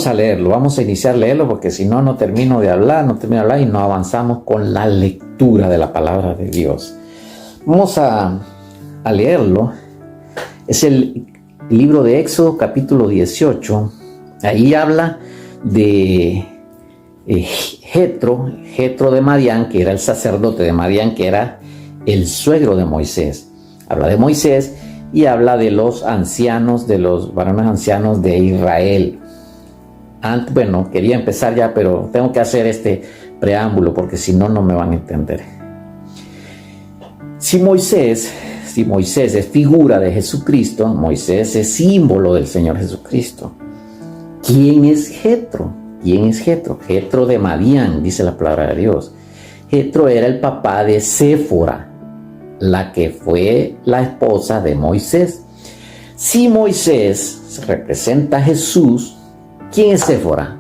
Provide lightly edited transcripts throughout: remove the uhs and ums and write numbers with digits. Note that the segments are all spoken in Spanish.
a leerlo, vamos a iniciar a leerlo porque si no, no termino de hablar y no avanzamos con la lectura de la palabra de Dios. Vamos a leerlo. Es el libro de Éxodo capítulo 18. Ahí habla de Jetro de Madián, que era el sacerdote de Madián, que era el suegro de Moisés. Habla de Moisés y habla de los ancianos, de los varones ancianos de Israel. Bueno, quería empezar ya, pero tengo que hacer este preámbulo porque si no, no me van a entender. Si Moisés es figura de Jesucristo, Moisés es símbolo del Señor Jesucristo. ¿Quién es Jetro? Jetro de Madián, dice la palabra de Dios. Jetro era el papá de Séfora, la que fue la esposa de Moisés. Si Moisés representa a Jesús, ¿quién es Séfora?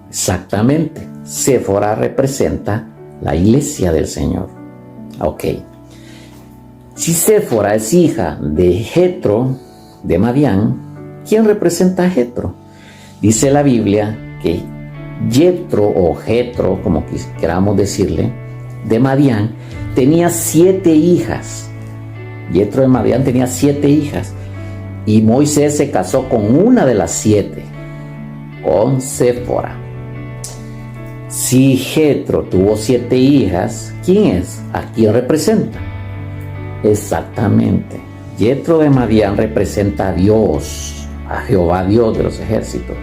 Exactamente, Séfora representa la iglesia del Señor. Ok. Si Séfora es hija de Jetro de Madián, ¿quién representa a Jetro? Dice la Biblia que Jetro o Jetro, como queramos decirle, de Madián, tenía 7 hijas. Jetro de Madián tenía 7 hijas. Y Moisés se casó con una de las 7, con Séfora. Si Jetro tuvo 7 hijas, ¿quién es? ¿A quién representa? Exactamente. Jetro de Madián representa a Dios, a Jehová Dios de los ejércitos.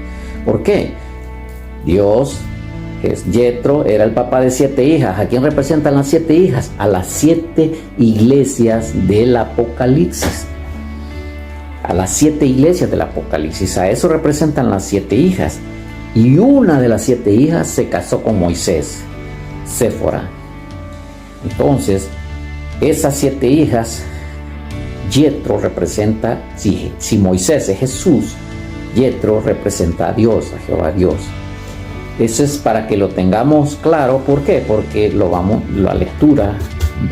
¿Por qué? Dios, que es Jetro, era el papá de 7 hijas. ¿A quién representan las 7 hijas? A las 7 iglesias del Apocalipsis. A las 7 iglesias del Apocalipsis. A eso representan las 7 hijas. Y una de las 7 hijas se casó con Moisés, Séfora. Entonces, esas 7 hijas, Jetro representa, si Moisés es Jesús, Jetro representa a Dios, a Jehová Dios. Eso es para que lo tengamos claro. ¿Por qué? Porque la lectura,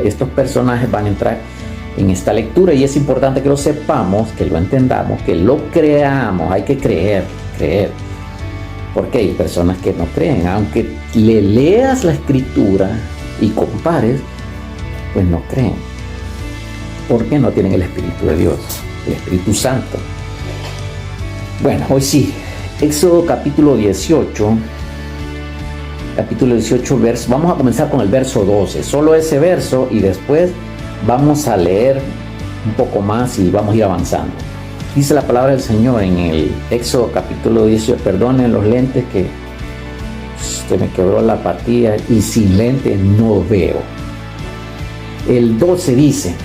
estos personajes van a entrar en esta lectura y es importante que lo sepamos, que lo entendamos, que lo creamos. Hay que creer. Porque hay personas que no creen. Aunque le leas la escritura y compares, pues no creen. Porque no tienen el Espíritu de Dios, el Espíritu Santo. Bueno, hoy sí, Éxodo capítulo 18, vamos a comenzar con el verso 12, solo ese verso y después vamos a leer un poco más y vamos a ir avanzando. Dice la palabra del Señor en el Éxodo capítulo 18, perdonen los lentes que se me quebró la apatía y sin lentes no veo. El 12 dice,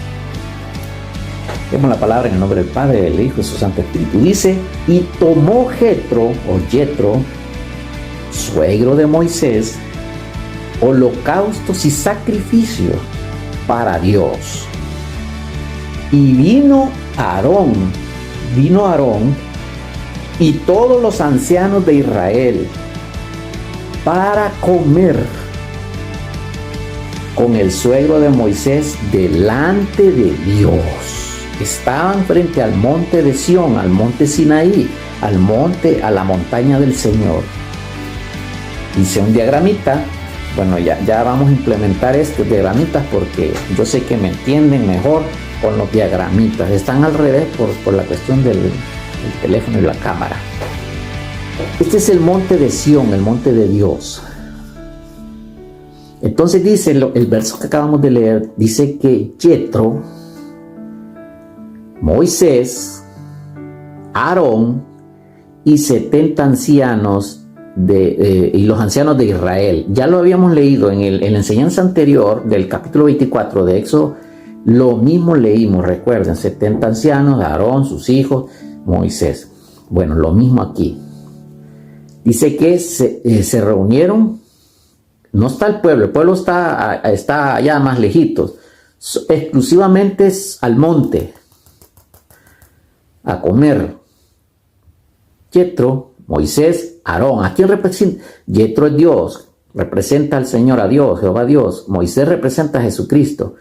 vemos la palabra en el nombre del Padre, del Hijo y su Santo Espíritu. Dice, y tomó Jetro, suegro de Moisés, holocaustos y sacrificios para Dios. Y vino Aarón y todos los ancianos de Israel para comer con el suegro de Moisés delante de Dios. Estaban frente al monte de Sión, al monte Sinaí, a la montaña del Señor. Hice un diagramita. Bueno, ya vamos a implementar estos diagramitas porque yo sé que me entienden mejor con los diagramitas. Están al revés por la cuestión del teléfono y la cámara. Este es el monte de Sión, el monte de Dios. Entonces dice el verso que acabamos de leer, dice que Jetro, Moisés, Aarón y 70 ancianos y los ancianos de Israel. Ya lo habíamos leído en la enseñanza anterior del capítulo 24 de Éxodo. Lo mismo leímos, recuerden, 70 ancianos, Aarón, sus hijos, Moisés. Bueno, lo mismo aquí. Dice que se reunieron. No está el pueblo está allá más lejitos. Exclusivamente al monte a comer. Jetro, Moisés, Aarón. ¿A quién representa? Jetro es Dios, representa al Señor, a Dios, Jehová Dios. Moisés representa a Jesucristo.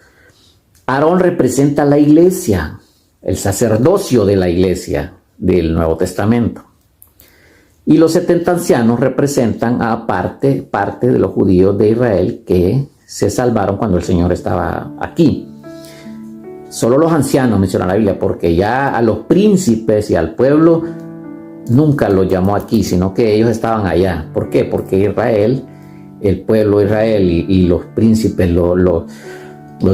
Aarón representa a la iglesia, el sacerdocio de la iglesia del Nuevo Testamento. Y los 70 ancianos representan a parte de los judíos de Israel que se salvaron cuando el Señor estaba aquí. Solo los ancianos menciona la Biblia, porque ya a los príncipes y al pueblo nunca los llamó aquí, sino que ellos estaban allá. ¿Por qué? Porque Israel, el pueblo de Israel y los príncipes, los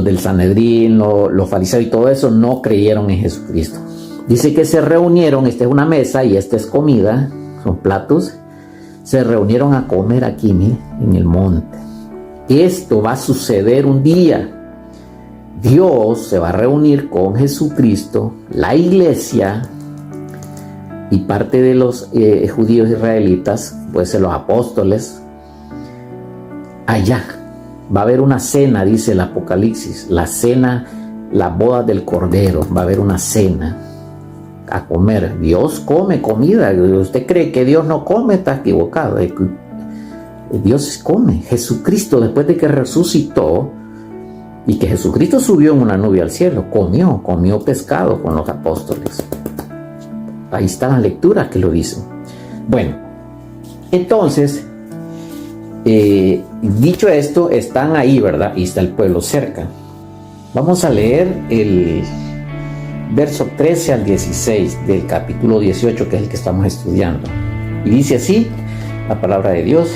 del Sanedrín, los fariseos y todo eso no creyeron en Jesucristo. Dice que se reunieron, esta es una mesa y esta es comida, son platos, se reunieron a comer aquí, mire, en el monte. Esto va a suceder un día. Dios se va a reunir con Jesucristo, la iglesia y parte de los judíos israelitas, pues los apóstoles, allá. Va a haber una cena, dice el Apocalipsis, la cena, la boda del Cordero, va a haber una cena a comer. Dios come comida. ¿Usted cree que Dios no come? Está equivocado. Dios come. Jesucristo, después de que resucitó y que Jesucristo subió en una nube al cielo, comió pescado con los apóstoles. Ahí están las lecturas que lo dicen. Bueno, entonces, dicho esto, están ahí, ¿verdad? Y está el pueblo cerca. Vamos a leer el verso 13 al 16 del capítulo 18, que es el que estamos estudiando. Y dice así la palabra de Dios.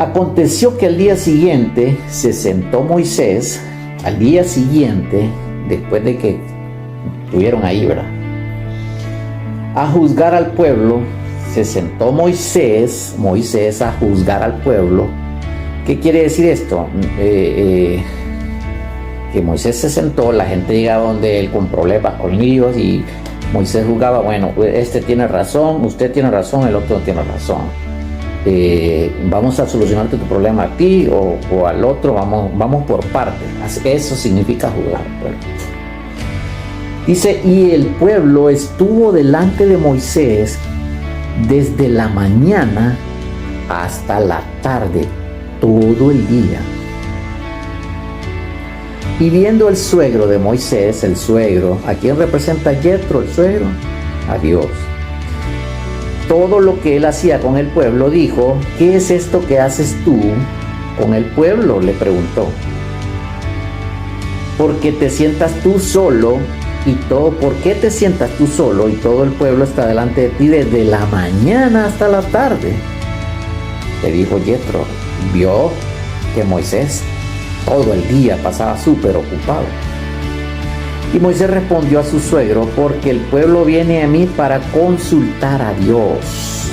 Aconteció que al día siguiente se sentó Moisés, al día siguiente, después de que estuvieron ahí, ¿verdad?, a juzgar al pueblo. Se sentó Moisés a juzgar al pueblo. ¿Qué quiere decir esto? Que Moisés se sentó, la gente llegaba donde él con problemas, con líos, y Moisés juzgaba, bueno, este tiene razón, usted tiene razón, el otro no tiene razón. Vamos a solucionarte tu problema a ti o al otro, vamos por partes. Eso significa juzgar al pueblo. Dice, y el pueblo estuvo delante de Moisés desde la mañana hasta la tarde, todo el día. Y viendo el suegro de Moisés, el suegro, ¿a quién representa Yetro, el suegro? A Dios. Todo lo que él hacía con el pueblo, dijo, ¿qué es esto que haces tú con el pueblo?, le preguntó. Porque te sientas tú solo y todo, ¿por qué te sientas tú solo y todo el pueblo está delante de ti desde la mañana hasta la tarde? Le dijo Yetro. Vio que Moisés todo el día pasaba súper ocupado. Y Moisés respondió a su suegro, porque el pueblo viene a mí para consultar a Dios.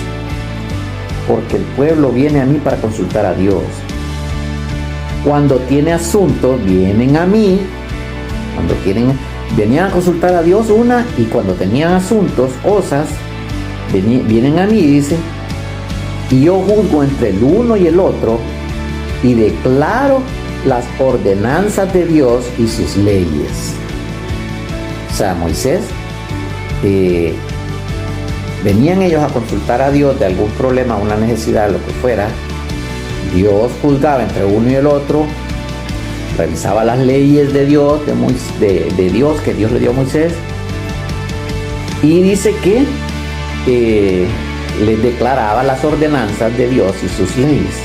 Porque el pueblo viene a mí para consultar a Dios. Cuando tiene asuntos, vienen a mí. Venían a consultar a Dios una, y cuando tenían asuntos, cosas, vienen a mí, dice, y yo juzgo entre el uno y el otro, y declaro las ordenanzas de Dios y sus leyes. O sea, Moisés, venían ellos a consultar a Dios de algún problema, una necesidad, lo que fuera. Dios juzgaba entre uno y el otro, revisaba las leyes de Dios, de Dios que Dios le dio a Moisés, y dice que les declaraba las ordenanzas de Dios y sus leyes.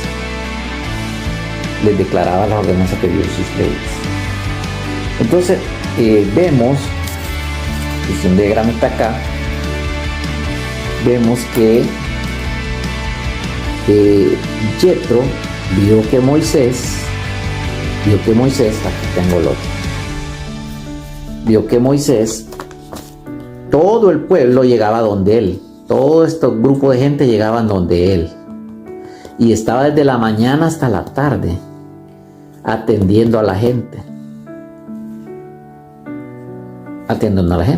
Les declaraba las ordenanzas de Dios y sus leyes. Entonces, vemos, hice un diagramita acá, vemos que Yetro vio que Moisés, aquí tengo el otro, vio que Moisés, todo el pueblo llegaba donde él, todo este grupo de gente llegaban donde él, y estaba desde la mañana hasta la tarde atendiendo a la gente.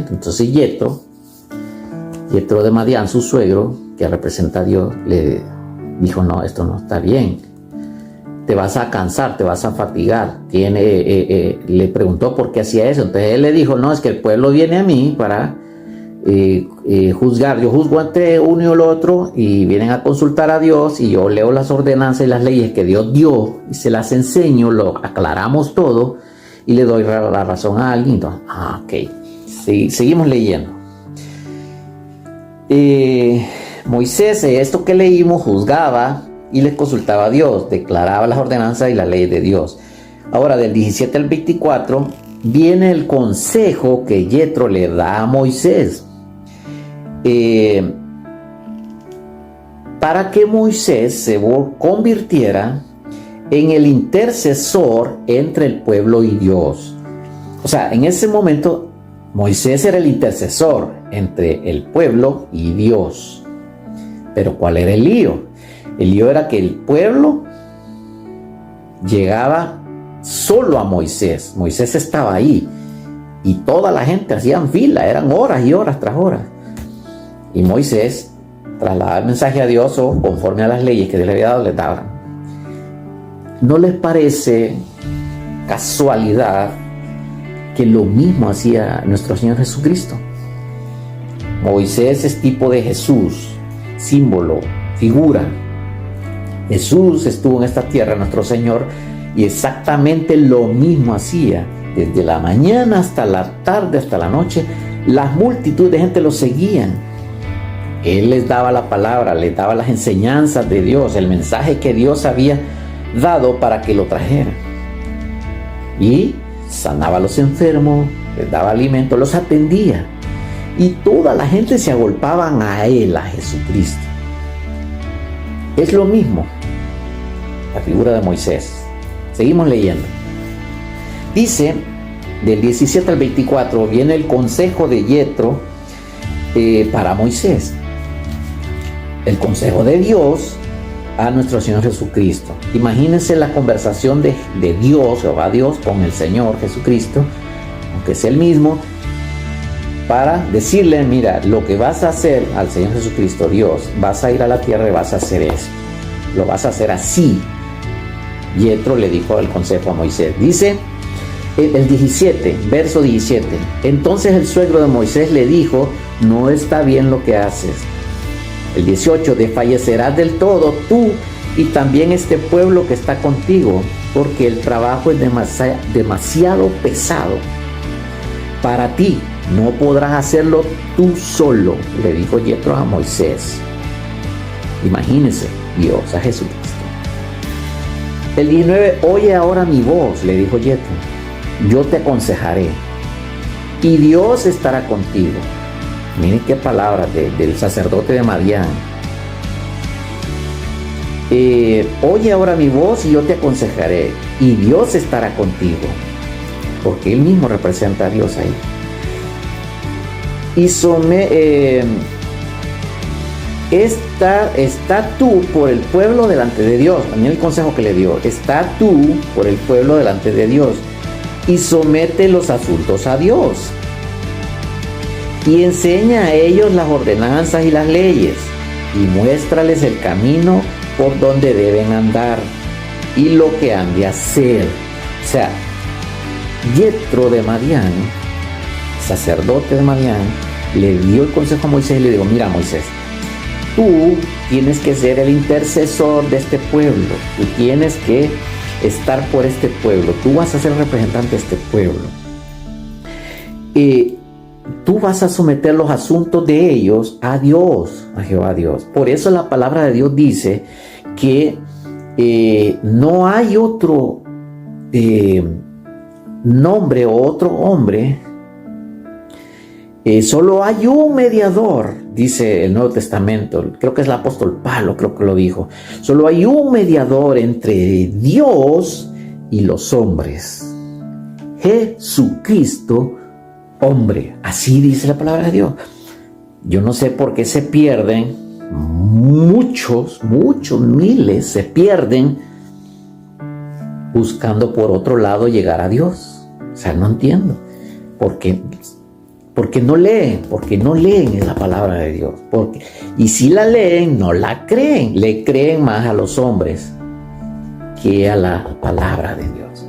Entonces Yetro de Madián, su suegro, que representa a Dios, le dijo, no, esto no está bien, te vas a cansar, te vas a fatigar. Le preguntó por qué hacía eso. Entonces él le dijo, no, es que el pueblo viene a mí para juzgar. Yo juzgo entre uno y el otro, y vienen a consultar a Dios, y yo leo las ordenanzas y las leyes que Dios dio y se las enseño, lo aclaramos todo y le doy la razón a alguien. Entonces, ok, sí, seguimos leyendo. Moisés, esto que leímos, juzgaba y les consultaba a Dios, declaraba las ordenanzas y las leyes de Dios. Ahora, del 17 al 24, viene el consejo que Yetro le da a Moisés. Para que Moisés se convirtiera en el intercesor entre el pueblo y Dios. O sea, en ese momento Moisés era el intercesor entre el pueblo y Dios. Pero ¿cuál era el lío? El lío era que el pueblo llegaba solo a Moisés. Moisés estaba ahí y toda la gente hacían fila, eran horas y horas tras horas. Y Moisés trasladaba el mensaje a Dios o conforme a las leyes que Dios le había dado, les daba. ¿No les parece casualidad que lo mismo hacía nuestro Señor Jesucristo? Moisés es tipo de Jesús, símbolo, figura. Jesús estuvo en esta tierra, nuestro Señor, y exactamente lo mismo hacía. Desde la mañana hasta la tarde, hasta la noche, las multitudes de gente lo seguían. Él les daba la palabra, les daba las enseñanzas de Dios, el mensaje que Dios había dado para que lo trajera. Y sanaba a los enfermos, les daba alimento, los atendía. Y toda la gente se agolpaban a Él, a Jesucristo. Es lo mismo la figura de Moisés. Seguimos leyendo. Dice, del 17 al 24, viene el consejo de Yetro para Moisés. El consejo de Dios a nuestro Señor Jesucristo. Imagínense la conversación de Dios, Jehová Dios, con el Señor Jesucristo, aunque es el mismo, para decirle, mira, lo que vas a hacer al Señor Jesucristo, Dios, vas a ir a la tierra y vas a hacer eso. Lo vas a hacer así. Yetro le dijo el consejo a Moisés. Dice el 17, verso 17. Entonces el suegro de Moisés le dijo, no está bien lo que haces. El 18, desfallecerás del todo tú y también este pueblo que está contigo, porque el trabajo es demasiado pesado para ti. No podrás hacerlo tú solo, le dijo Yetro a Moisés. Imagínense, Dios a Jesucristo. El 19, oye ahora mi voz, le dijo Yetro, yo te aconsejaré y Dios estará contigo. Miren qué palabras del sacerdote de Madián. Oye ahora mi voz y yo te aconsejaré y Dios estará contigo, porque Él mismo representa a Dios ahí. Y está tú por el pueblo delante de Dios. Miren el consejo que le dio. Está tú por el pueblo delante de Dios y somete los asuntos a Dios. Y enseña a ellos las ordenanzas y las leyes, y muéstrales el camino por donde deben andar, y lo que han de hacer. O sea, Yetro de Madián, sacerdote de Madián, le dio el consejo a Moisés y le dijo, mira Moisés, tú tienes que ser el intercesor de este pueblo, tú tienes que estar por este pueblo, tú vas a ser representante de este pueblo. Tú vas a someter los asuntos de ellos a Dios, a Jehová Dios. Por eso la palabra de Dios dice que no hay otro nombre o otro hombre, solo hay un mediador, dice el Nuevo Testamento, creo que es el apóstol Pablo, creo que lo dijo. Solo hay un mediador entre Dios y los hombres, Jesucristo, hombre. Así dice la palabra de Dios. Yo no sé por qué se pierden muchos miles, se pierden buscando por otro lado llegar a Dios. O sea, no entiendo porque no leen, porque no leen la palabra de Dios, y si la leen no la creen, le creen más a los hombres que a la palabra de Dios.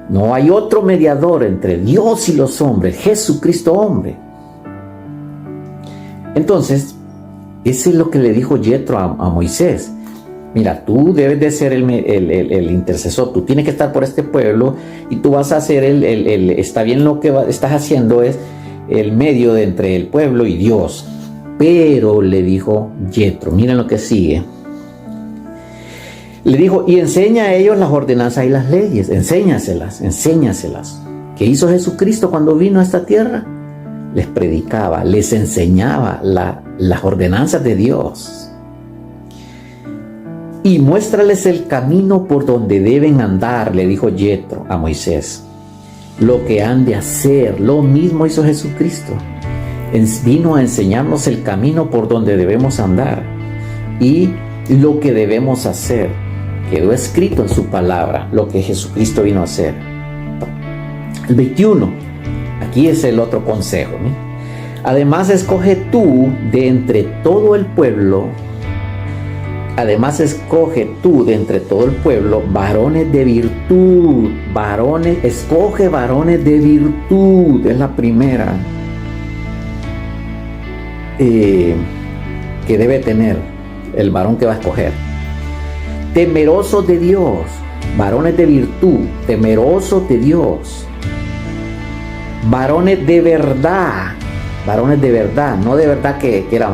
No hay otro mediador entre Dios y los hombres, Jesucristo hombre. Entonces, eso es lo que le dijo Yetro a Moisés. Mira, tú debes de ser el intercesor, tú tienes que estar por este pueblo y tú vas a ser está bien lo que estás haciendo, es el medio entre el pueblo y Dios. Pero le dijo Yetro, miren lo que sigue. Le dijo, y enseña a ellos las ordenanzas y las leyes, enséñaselas. ¿Qué hizo Jesucristo cuando vino a esta tierra? Les predicaba, les enseñaba las ordenanzas de Dios. Y muéstrales el camino por donde deben andar, le dijo Yetro a Moisés. Lo que han de hacer, lo mismo hizo Jesucristo. Vino a enseñarnos el camino por donde debemos andar y lo que debemos hacer. Quedó escrito en su palabra lo que Jesucristo vino a hacer. El 21, aquí es el otro consejo, ¿no? Además escoge tú de entre todo el pueblo, varones de virtud, escoge varones de virtud, es la primera que debe tener el varón que va a escoger. Temerosos de Dios, varones de virtud, temerosos de Dios, varones de verdad, no de verdad que eran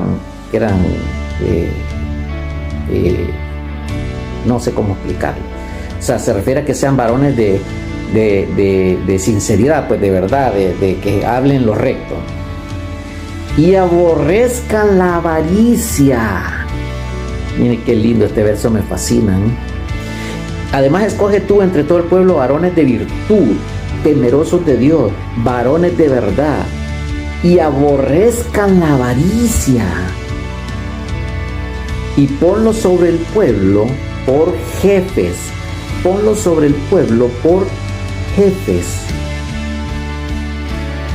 no sé cómo explicarlo. O sea, se refiere a que sean varones de sinceridad, pues de verdad, de que hablen lo recto. Y aborrezcan la avaricia. Miren qué lindo este verso, me fascina, ¿no? Además escoge tú entre todo el pueblo varones de virtud, temerosos de Dios, varones de verdad, y aborrezcan la avaricia. Y ponlos sobre el pueblo por jefes.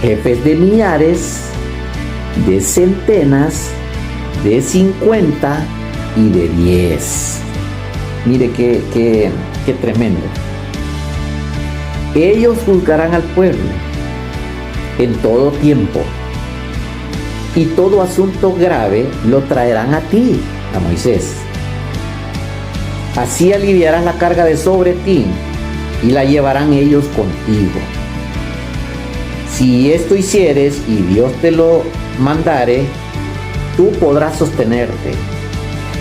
Jefes de millares, de centenas, de 50 y de 10. Mire qué tremendo. Ellos juzgarán al pueblo en todo tiempo, y todo asunto grave lo traerán a ti, a Moisés. Así aliviarás la carga de sobre ti y la llevarán ellos contigo. Si esto hicieres y Dios te lo mandare, tú podrás sostenerte,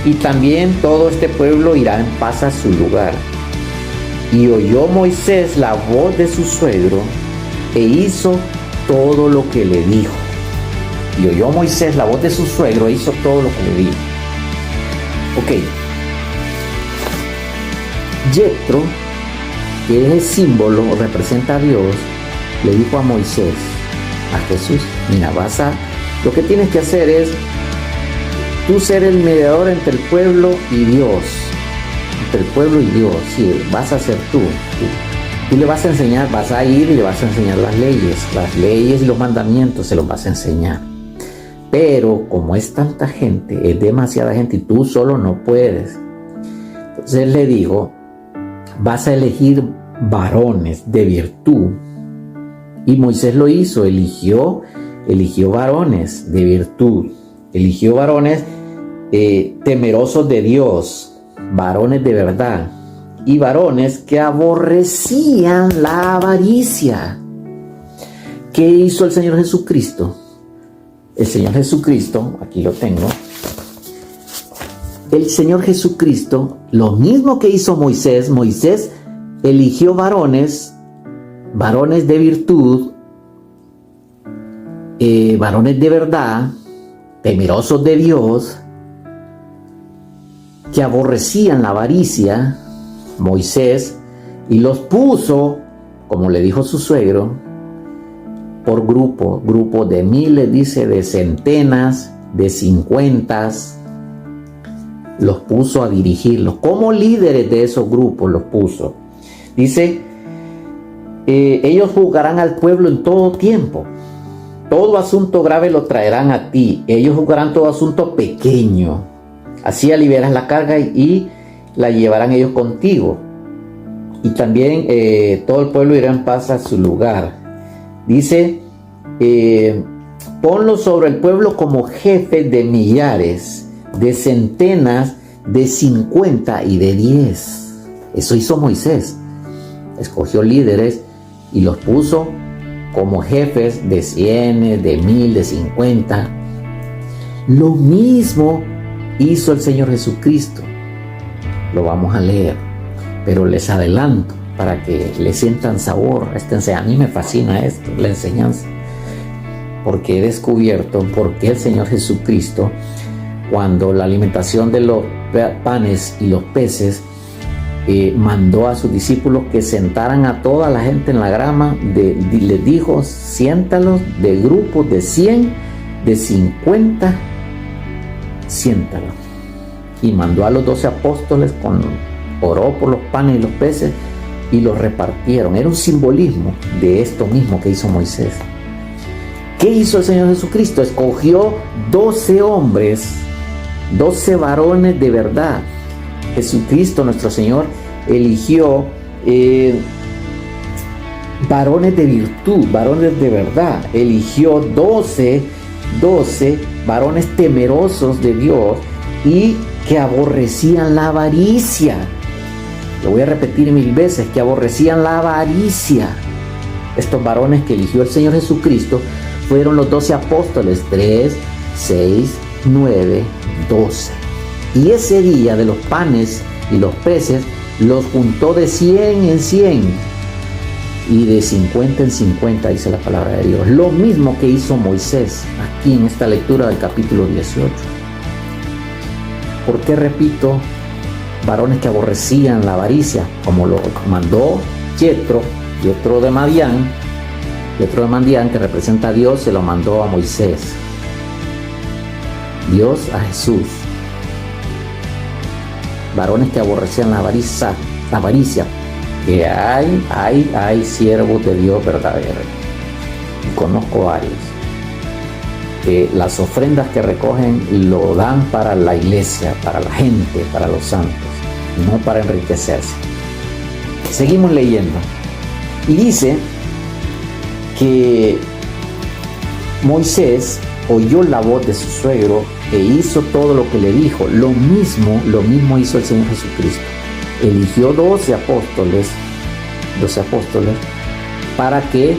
y también todo este pueblo irá en paz a su lugar. Y oyó Moisés la voz de su suegro e hizo todo lo que le dijo. Y oyó Moisés la voz de su suegro e hizo todo lo que le dijo. Ok. Yetro, que es el símbolo, representa a Dios, le dijo a Moisés, a Jesús, mira, lo que tienes que hacer es tú ser el mediador entre el pueblo y Dios. Sí, vas a ser tú. Tú le vas a enseñar, vas a ir y le vas a enseñar las leyes y los mandamientos se los vas a enseñar. Pero como es tanta gente, es demasiada gente y tú solo no puedes. Entonces le digo, vas a elegir varones de virtud. Y Moisés lo hizo, eligió varones de virtud, eligió varones temerosos de Dios, varones de verdad, y varones que aborrecían la avaricia. ¿Qué hizo el Señor Jesucristo? El Señor Jesucristo, aquí lo tengo, el Señor Jesucristo, lo mismo que hizo Moisés eligió varones de virtud, varones de verdad, temerosos de Dios, que aborrecían la avaricia, Moisés, y los puso, como le dijo su suegro, por grupo de miles, dice, de centenas, de 50, los puso a dirigirlos, como líderes de esos grupos los puso. Dice, ellos juzgarán al pueblo en todo tiempo, todo asunto grave lo traerán a ti, ellos juzgarán todo asunto pequeño, así aliviarás la carga y la llevarán ellos contigo, y también todo el pueblo irá en paz a su lugar. Dice, ponlo sobre el pueblo como jefes de millares, de centenas, de 50 y de 10. Eso hizo Moisés. Escogió líderes y los puso como jefes de 100, de 1000, de 50. Lo mismo hizo el Señor Jesucristo. Lo vamos a leer, pero les adelanto para que le sientan sabor a esta enseñanza. A mí me fascina esto, la enseñanza, porque he descubierto por qué el Señor Jesucristo, cuando la alimentación de los panes y los peces, mandó a sus discípulos que sentaran a toda la gente en la grama, les dijo: siéntalos de grupos de 100, de 50, siéntalos. Y mandó a los 12 apóstoles, oró por los panes y los peces y los repartieron. Era un simbolismo de esto mismo que hizo Moisés. ¿Qué hizo el Señor Jesucristo? Escogió 12 hombres, 12 varones de verdad. Jesucristo, nuestro Señor, eligió varones de virtud, varones de verdad. Eligió 12 varones temerosos de Dios y que aborrecían la avaricia. Lo voy a repetir 1000 veces: que aborrecían la avaricia. Estos varones que eligió el Señor Jesucristo fueron los 12 apóstoles: 3, 6, 9, 12. Y ese día de los panes y los peces los juntó de 100 en 100 y de 50 en 50, dice la palabra de Dios. Lo mismo que hizo Moisés aquí en esta lectura del capítulo 18. ¿Por qué repito varones que aborrecían la avaricia? Como lo mandó Yetro de Madián, que representa a Dios, se lo mandó a Moisés. Dios a Jesús. Varones que aborrecían la avaricia, que hay siervos de Dios verdaderos. Y conozco varios que las ofrendas que recogen lo dan para la iglesia, para la gente, para los santos, no para enriquecerse. Seguimos leyendo y dice que Moisés oyó la voz de su suegro e hizo todo lo que le dijo. Lo mismo hizo el Señor Jesucristo. Eligió 12 apóstoles para que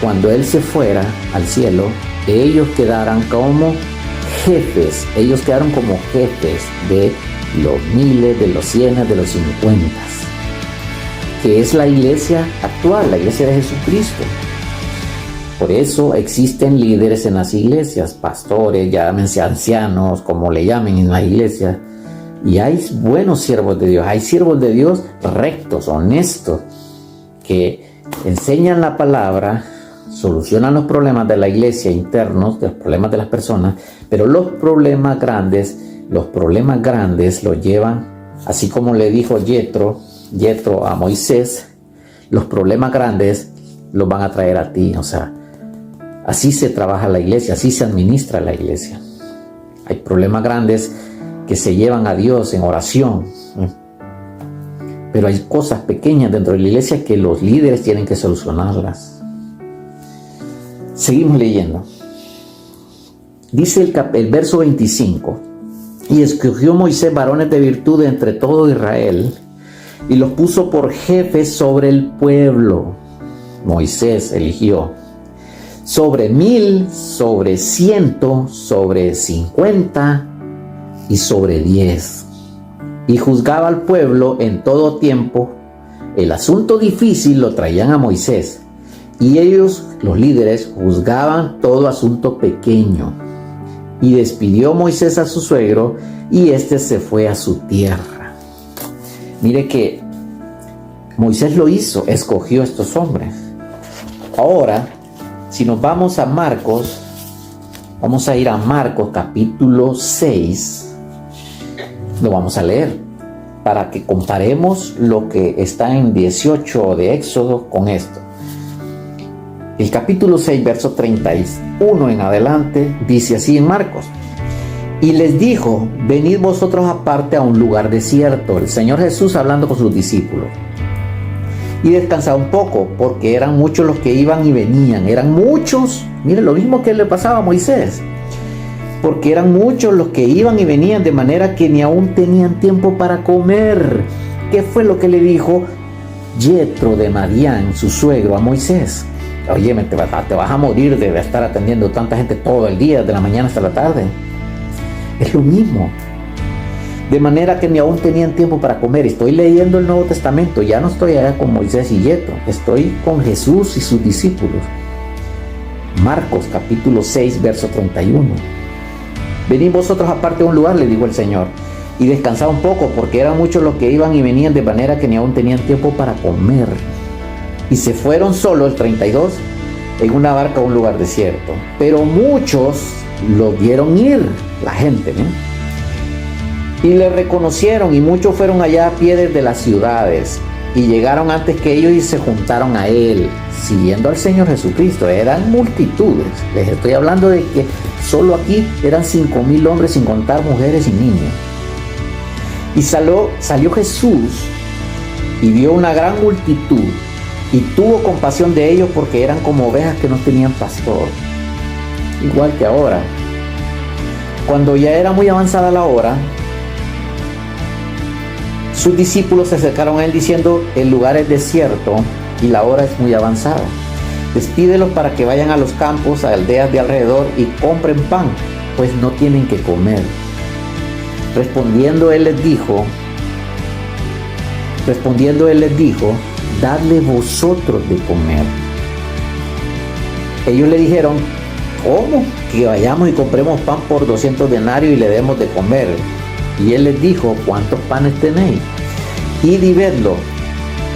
cuando Él se fuera al cielo, ellos quedaran como jefes. Ellos quedaron como jefes de los miles, de los cienes, de los 50, que es la iglesia actual, la iglesia de Jesucristo. Por eso existen líderes en las iglesias, pastores, llámense ancianos, como le llamen en la iglesia. Y hay buenos siervos de Dios, hay siervos de Dios rectos, honestos, que enseñan la palabra, solucionan los problemas de la iglesia internos, los problemas de las personas, pero los problemas grandes los llevan, así como le dijo Yetro a Moisés, los problemas grandes los van a traer a ti. O sea, así se trabaja la iglesia, así se administra la iglesia. Hay problemas grandes que se llevan a Dios en oración, pero hay cosas pequeñas dentro de la iglesia que los líderes tienen que solucionarlas. Seguimos leyendo. Dice el verso 25: y escogió Moisés varones de virtud entre todo Israel y los puso por jefes sobre el pueblo. Moisés eligió sobre 1000, sobre 100, sobre 50 y sobre 10. Y juzgaba al pueblo en todo tiempo. El asunto difícil lo traían a Moisés, y ellos, los líderes, juzgaban todo asunto pequeño. Y despidió Moisés a su suegro, y éste se fue a su tierra. Mire que Moisés lo hizo, escogió a estos hombres. Ahora, si nos vamos a Marcos, vamos a ir a Marcos capítulo 6, lo vamos a leer para que comparemos lo que está en 18 de Éxodo con esto. El capítulo 6, verso 31 en adelante, dice así en Marcos: y les dijo: venid vosotros aparte a un lugar desierto. El Señor Jesús hablando con sus discípulos. Y descansad un poco, porque eran muchos los que iban y venían. Eran muchos. Miren, lo mismo que le pasaba a Moisés. Porque eran muchos los que iban y venían, de manera que ni aún tenían tiempo para comer. ¿Qué fue lo que le dijo Yetro de Madián, su suegro, a Moisés? Oye, te vas a morir de estar atendiendo tanta gente todo el día, de la mañana hasta la tarde. Es lo mismo. De manera que ni aún tenían tiempo para comer. Estoy leyendo el Nuevo Testamento. Ya no estoy allá con Moisés y Yetro. Estoy con Jesús y sus discípulos. Marcos capítulo 6, verso 31. Venid vosotros aparte de un lugar, le dijo el Señor, y descansad un poco, porque eran muchos los que iban y venían, de manera que ni aún tenían tiempo para comer. Y se fueron solos, el 32, en una barca a un lugar desierto. Pero muchos lo vieron ir, la gente, ¿no? Y le reconocieron, y muchos fueron allá a pie desde las ciudades, y llegaron antes que ellos y se juntaron a él, siguiendo al Señor Jesucristo. Eran multitudes. Les estoy hablando de que solo aquí eran 5,000 hombres, sin contar mujeres y niños. Y salió Jesús y vio una gran multitud, y tuvo compasión de ellos, porque eran como ovejas que no tenían pastor. Igual que ahora. Cuando ya era muy avanzada la hora, sus discípulos se acercaron a él diciendo: el lugar es desierto y la hora es muy avanzada. Despídelos para que vayan a los campos, a aldeas de alrededor, y compren pan, pues no tienen que comer. Respondiendo él les dijo, dadle vosotros de comer. Ellos le dijeron: ¿cómo? Que vayamos y compremos pan por 200 denarios y le demos de comer. Y él les dijo: ¿cuántos panes tenéis? Id y vedlo.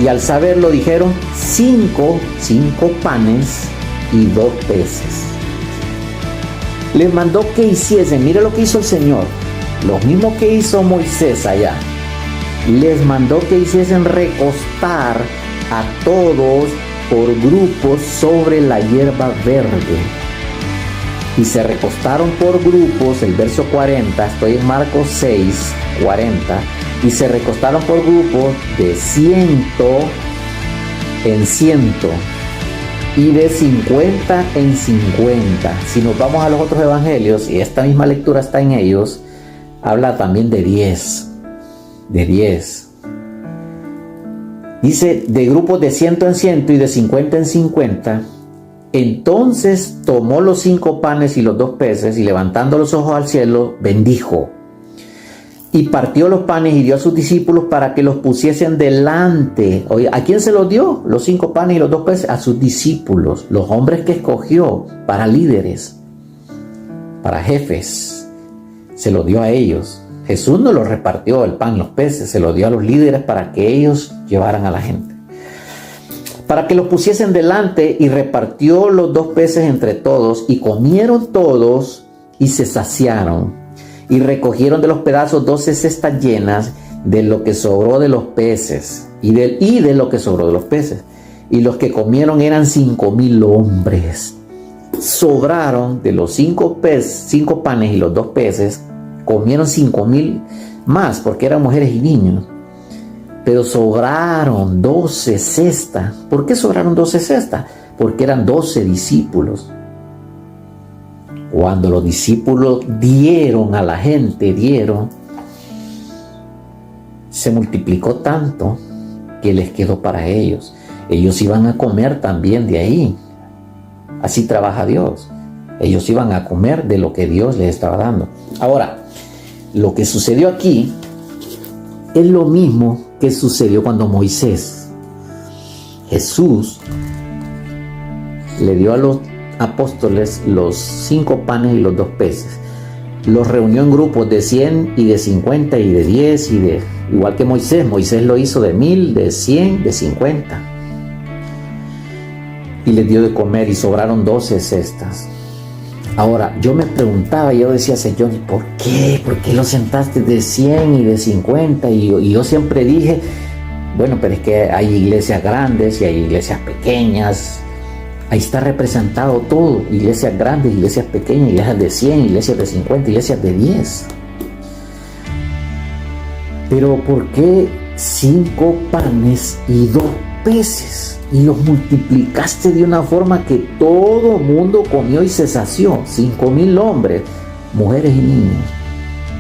Y al saberlo dijeron: 5 panes y 2 peces. Les mandó que hiciesen, mire lo que hizo el Señor, lo mismo que hizo Moisés allá. Les mandó que hiciesen recostar a todos por grupos sobre la hierba verde. Y se recostaron por grupos, el verso 40, estoy en Marcos 6, 40, y se recostaron por grupos de 100 en 100 y de 50 en 50. Si nos vamos a los otros evangelios, y esta misma lectura está en ellos, habla también de 10. Dice, de grupos de 100 en 100 y de 50 en 50. Entonces tomó los 5 panes y los 2 peces, y levantando los ojos al cielo, bendijo. Y partió los panes y dio a sus discípulos para que los pusiesen delante. Oye, ¿a quién se los dio? Los 5 panes y los 2 peces. A sus discípulos, los hombres que escogió para líderes, para jefes. Se los dio a ellos. Jesús no los repartió, el pan y los peces, se los dio a los líderes para que ellos llevaran a la gente. Para que los pusiesen delante, y repartió los 2 peces entre todos, y comieron todos y se saciaron. Y recogieron de los pedazos 12 cestas llenas de lo que sobró de los peces, y de lo que sobró de los peces. Y los que comieron eran 5,000 hombres. Sobraron de los 5 panes y los 2 peces, comieron 5,000 más, porque eran mujeres y niños. Pero sobraron 12 cestas. ¿Por qué sobraron 12 cestas? Porque eran 12 discípulos. Cuando los discípulos dieron a la gente, se multiplicó tanto que les quedó para ellos. Ellos iban a comer también de ahí. Así trabaja Dios. Ellos iban a comer de lo que Dios les estaba dando. Ahora, lo que sucedió aquí es lo mismo que sucedió cuando Moisés, Jesús, le dio a los apóstoles los 5 panes y los 2 peces. Los reunió en grupos de 100 y de 50 y de 10 igual que Moisés. Moisés lo hizo de 1000, de 100, de 50. Y les dio de comer y sobraron 12 cestas. Ahora, yo me preguntaba, yo decía: Señor, ¿y por qué? ¿Por qué lo sentaste de 100 y de 50? Y yo siempre dije, bueno, pero es que hay iglesias grandes y hay iglesias pequeñas. Ahí está representado todo: iglesias grandes, iglesias pequeñas, iglesias de 100, iglesias de 50, iglesias de 10. Pero ¿por qué 5 panes y 2 peces? Y los multiplicaste de una forma que todo mundo comió y se sació. 5,000 hombres, mujeres y niños.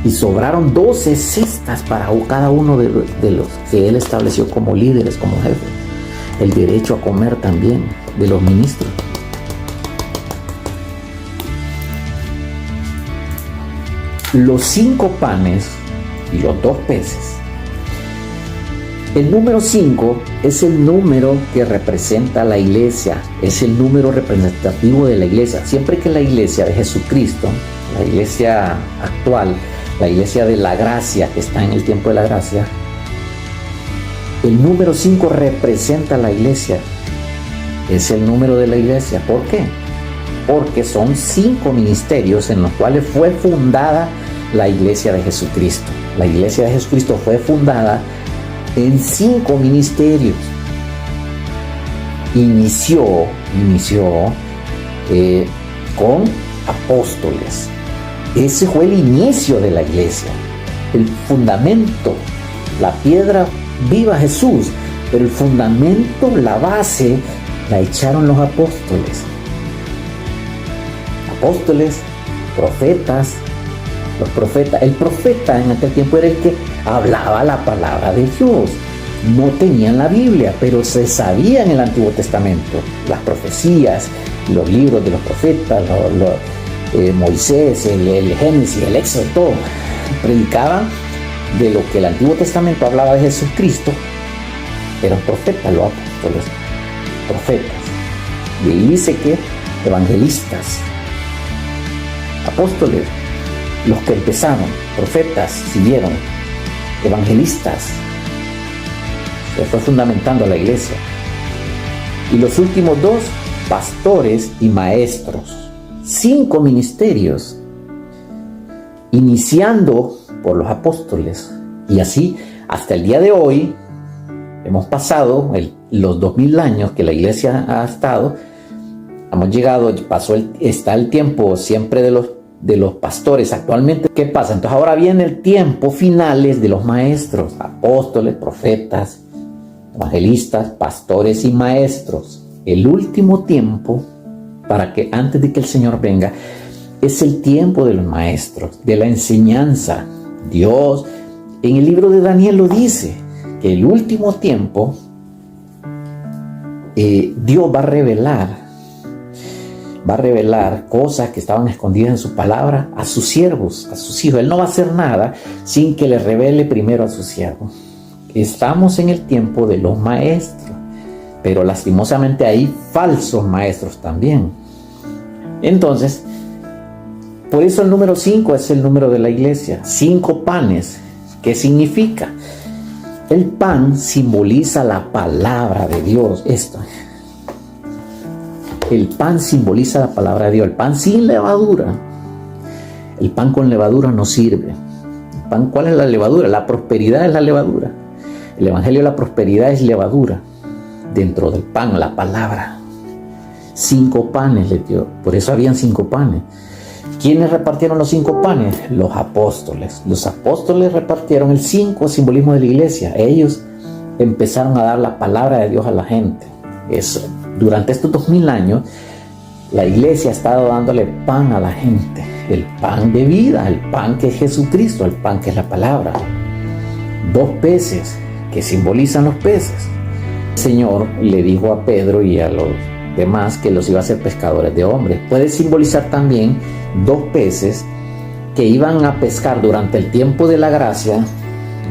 Y sobraron 12 cestas para cada uno de los que él estableció como líderes, como jefes. El derecho a comer también de los ministros. los 5 panes y los 2 peces. El número 5 es el número que representa a la iglesia, es el número representativo de la iglesia. Siempre que la iglesia de Jesucristo, la iglesia actual, la iglesia de la gracia, que está en el tiempo de la gracia, el número 5 representa a la iglesia, es el número de la iglesia. ¿Por qué? Porque son 5 ministerios en los cuales fue fundada la iglesia de Jesucristo. La iglesia de Jesucristo fue fundada en 5 ministerios. Inició con apóstoles. Ese fue el inicio de la iglesia, el fundamento, la piedra viva Jesús, pero el fundamento, la base, la echaron los apóstoles. Apóstoles, profetas. Los profetas, el profeta en aquel tiempo era el que hablaba la palabra de Dios. No tenían la Biblia, pero se sabía en el Antiguo Testamento las profecías, los libros de los profetas, Moisés, el Génesis, el Éxodo, todo. Predicaban de lo que el Antiguo Testamento hablaba de Jesucristo. Eran profetas los apóstoles, profetas. Y ahí dice que evangelistas, apóstoles, los que empezaron, profetas, siguieron, evangelistas, se fue fundamentando la iglesia. Y los últimos 2, pastores y maestros. 5 ministerios, iniciando por los apóstoles. Y así, hasta el día de hoy, hemos pasado los 2000 años que la iglesia ha estado, hemos llegado, está el tiempo siempre de los pastores actualmente. ¿Qué pasa? Entonces ahora viene el tiempo finales de los maestros, apóstoles, profetas, evangelistas, pastores y maestros. El último tiempo, para que antes de que el Señor venga, es el tiempo de los maestros, de la enseñanza. Dios, en el libro de Daniel lo dice, que el último tiempo, Dios va a revelar cosas que estaban escondidas en su palabra a sus siervos, a sus hijos. Él no va a hacer nada sin que le revele primero a sus siervos. Estamos en el tiempo de los maestros, pero lastimosamente hay falsos maestros también. Entonces, por eso el número 5 es el número de la iglesia. 5 panes. ¿Qué significa? El pan simboliza la palabra de Dios. El pan simboliza la palabra de Dios. El pan sin levadura. El pan con levadura no sirve. El pan, ¿cuál es la levadura? La prosperidad es la levadura. El evangelio de la prosperidad es levadura. Dentro del pan, la palabra. 5 panes le dio. Por eso habían 5 panes. ¿Quiénes repartieron los 5 panes? Los apóstoles. Los apóstoles repartieron el 5, simbolismo de la iglesia. Ellos empezaron a dar la palabra de Dios a la gente. Eso. Durante estos 2000 años, la iglesia ha estado dándole pan a la gente. El pan de vida, el pan que es Jesucristo, el pan que es la palabra. 2 peces que simbolizan los peces. El Señor le dijo a Pedro y a los demás que los iba a hacer pescadores de hombres. Puede simbolizar también 2 peces que iban a pescar durante el tiempo de la gracia,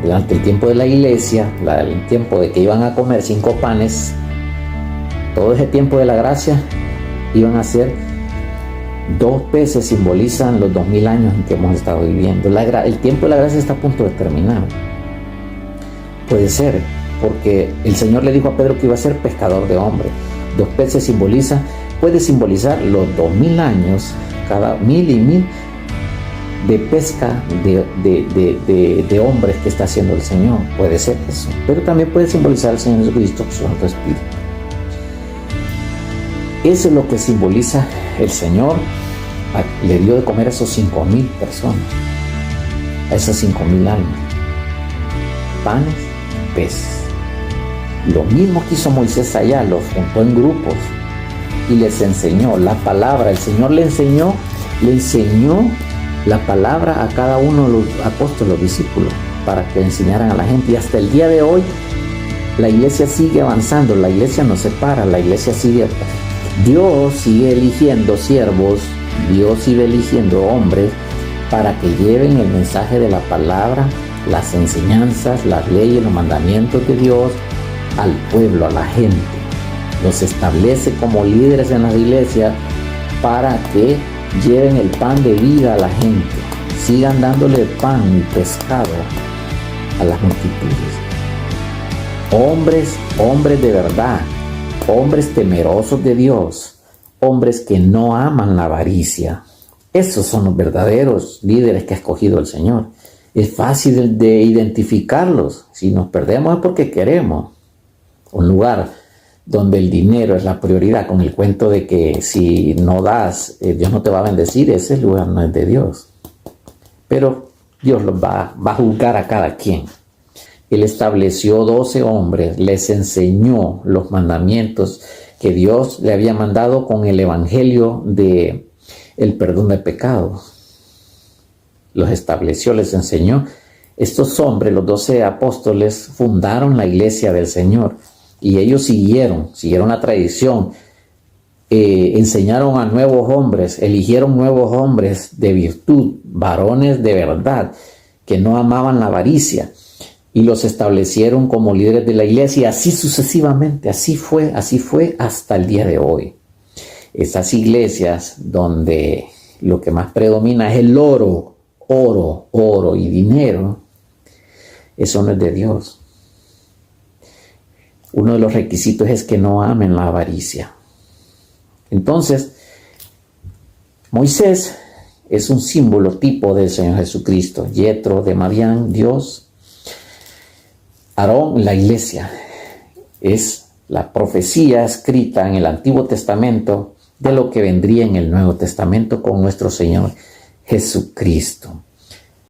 durante el tiempo de la iglesia, el tiempo de que iban a comer 5 panes. Todo ese tiempo de la gracia iban a ser 2 peces, simbolizan los 2000 años en que hemos estado viviendo. El tiempo de la gracia está a punto de terminar. Puede ser, porque el Señor le dijo a Pedro que iba a ser pescador de hombres. 2 peces puede simbolizar los 2000 años, cada 1000 y 1000 de pesca de hombres que está haciendo el Señor. Puede ser eso, pero también puede simbolizar al Señor Jesucristo, su Santo Espíritu. Eso es lo que simboliza el Señor. Le dio de comer a esos 5000 personas, a esas 5000 almas, panes y peces. Lo mismo que hizo Moisés allá, los juntó en grupos y les enseñó la palabra. El Señor le enseñó la palabra a cada uno de los apóstoles, los discípulos, para que enseñaran a la gente. Y hasta el día de hoy, la iglesia sigue avanzando, la iglesia no se para, la iglesia sigue. Dios sigue eligiendo siervos, Dios sigue eligiendo hombres para que lleven el mensaje de la palabra, las enseñanzas, las leyes, los mandamientos de Dios al pueblo, a la gente. Los establece como líderes en las iglesias para que lleven el pan de vida a la gente, sigan dándole pan y pescado a las multitudes. Hombres de verdad, hombres temerosos de Dios, hombres que no aman la avaricia. Esos son los verdaderos líderes que ha escogido el Señor. Es fácil de identificarlos. Si nos perdemos es porque queremos un lugar donde el dinero es la prioridad, con el cuento de que si no das, Dios no te va a bendecir. Ese lugar no es de Dios. Pero Dios los va a juzgar a cada quien. Él estableció 12 hombres, les enseñó los mandamientos que Dios le había mandado con el evangelio de el perdón de pecados. Los estableció, les enseñó. Estos hombres, los 12 apóstoles, fundaron la iglesia del Señor y ellos siguieron la tradición, enseñaron a nuevos hombres, eligieron nuevos hombres de virtud, varones de verdad, que no amaban la avaricia, y los establecieron como líderes de la iglesia, y así sucesivamente, así fue hasta el día de hoy. Esas iglesias donde lo que más predomina es el oro y dinero, eso no es de Dios. Uno de los requisitos es que no amen la avaricia. Entonces, Moisés es un símbolo tipo del Señor Jesucristo. Yetro de Madián, Dios. Aarón, la iglesia. Es la profecía escrita en el Antiguo Testamento de lo que vendría en el Nuevo Testamento con nuestro Señor Jesucristo.